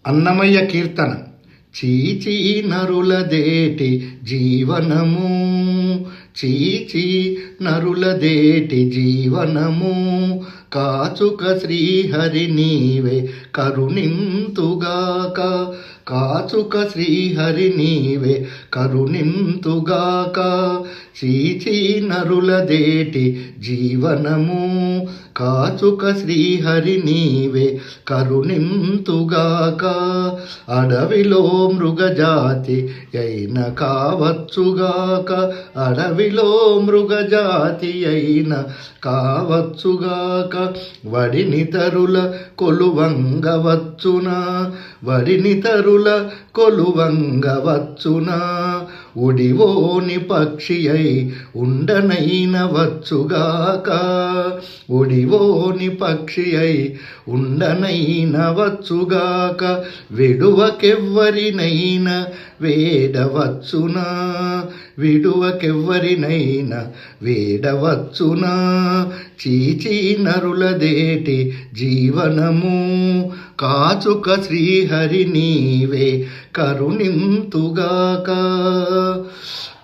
అన్నమయ్య కీర్తన. చీచీ నరులదేటి జీవనము, చీచీ నరులదేటి జీవనము, కాచుక శ్రీహరి నీవే కరుణింతుగాక, కాచుక శ్రీహరి నీవే కరుణింతుగాక. చీచీ నరులదేటి జీవనము, కాచుక శ్రీహరి నీవే కరుణింతుగాక. అడవిలో మృగజాతి అయిన కావచ్చుగాక, అడవిలో మృగజాతి అయిన కావచ్చుగాక. వడిని తరుల కొలువంగవచ్చునా, వడిని తరుల కొలువంగవచ్చునా. ఉడివోని పక్షి అయి ఉండనైన వచ్చుగాక, ఉడివోని పక్షి అయి ఉండనైన వచ్చుగాక. విడువకెవ్వరినైనా వేడవచ్చునా, విడువకెవ్వరినైనా వేడవచ్చునా. చీచీ నరులదేటి జీవనము, కాచుక శ్రీహరి నీవే కరుణింతుగాక.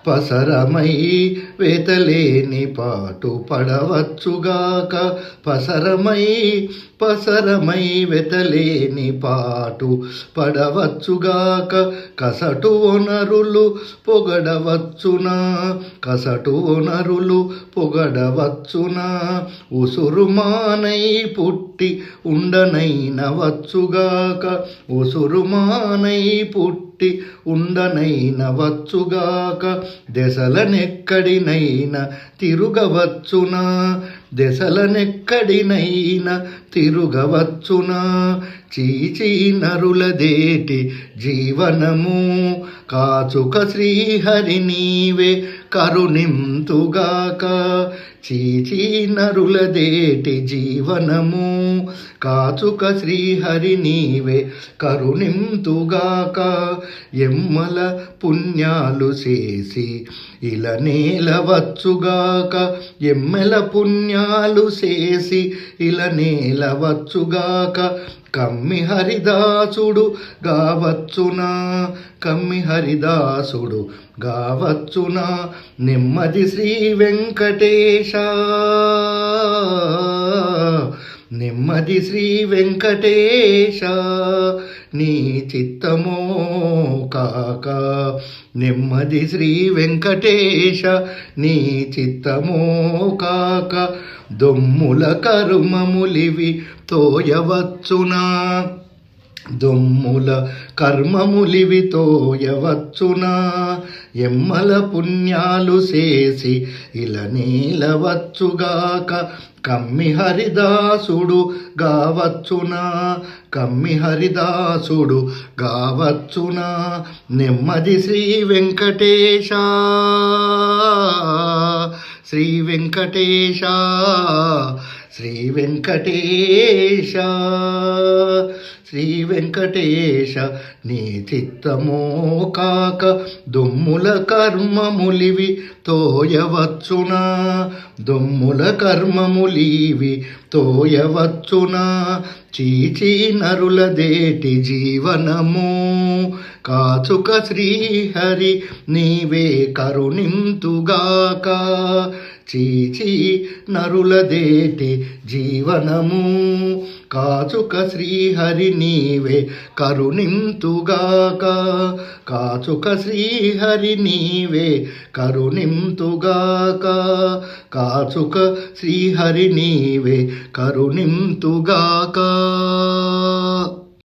పసరమై వెతలేని పాటు పడవచ్చుగాక, పసరమై వెతలేని పాటు పడవచ్చుగాక. కసటు వనరులు పొగడవచ్చునా, కసటు వనరులు పొగడవచ్చునా. ఉసురుమానై పుట్టి ఉండనైన వచ్చుగాక, ఉసురుమానై పుట్టి ఉండనైన వచ్చుగాక. దశలనెక్కడినైనా తిరుగవచ్చునా, దశలనెక్కడినైనా తిరుగవచ్చునా. చీచీ నరులదేటి జీవనము, కాచుక శ్రీహరి నీవే కరుణింతుగాక. చీచీ నరులదేటి జీవనము, కాచుక శ్రీహరి నీవే కరుణింతుగాక. ఎమ్మల పుణ్యాలు చేసి ఇలా నేలవచ్చుగాక, ఎమ్మెల పుణ్యాలు చేసి ఇలా నేలవచ్చుగాక. కమ్మి హరిదాసుడు గావచ్చునా, కమ్మి హరిదాసుడు గావచ్చునా. నెమ్మది శ్రీ వెంకటేశ, నెమ్మది శ్రీ వెంకటేశ నీ చిత్తమో కాక, నెమ్మది శ్రీ వెంకటేశ నీ చిత్తమో కాక. దొమ్ముల కర్మములివి తోయవచ్చునా, దొమ్ముల కర్మములివి తోయవచ్చునా. ఎమ్మల పుణ్యాలు చేసి ఇలా నీలవచ్చుగాక. కమ్మి హరిదాసుడు గావచ్చునా, కమ్మి హరిదాసుడు గావచ్చునా. నెమ్మది శ్రీ వెంకటేశ, శ్రీ వెంకటేశ, శ్రీ వెంకటేశ, శ్రీ వెంకటేశ నీ చిత్తమో కాక. దొమ్ముల కర్మములివి తోయవచ్చునా, దొమ్ముల కర్మములివి తోయవచ్చునా. చీచీ నరులదేటి జీవనము, కాచుక శ్రీహరి నీవే కరుణింతుగాక. చీచీ నరులదేటి జీవనము, కాచుక శ్రీహరి నీవే కరుణింతుగాక, కాచుక శ్రీహరి నీవే కరుణింతుగాక, కాచుక శ్రీహరి నీవే కరుణింతుగాక.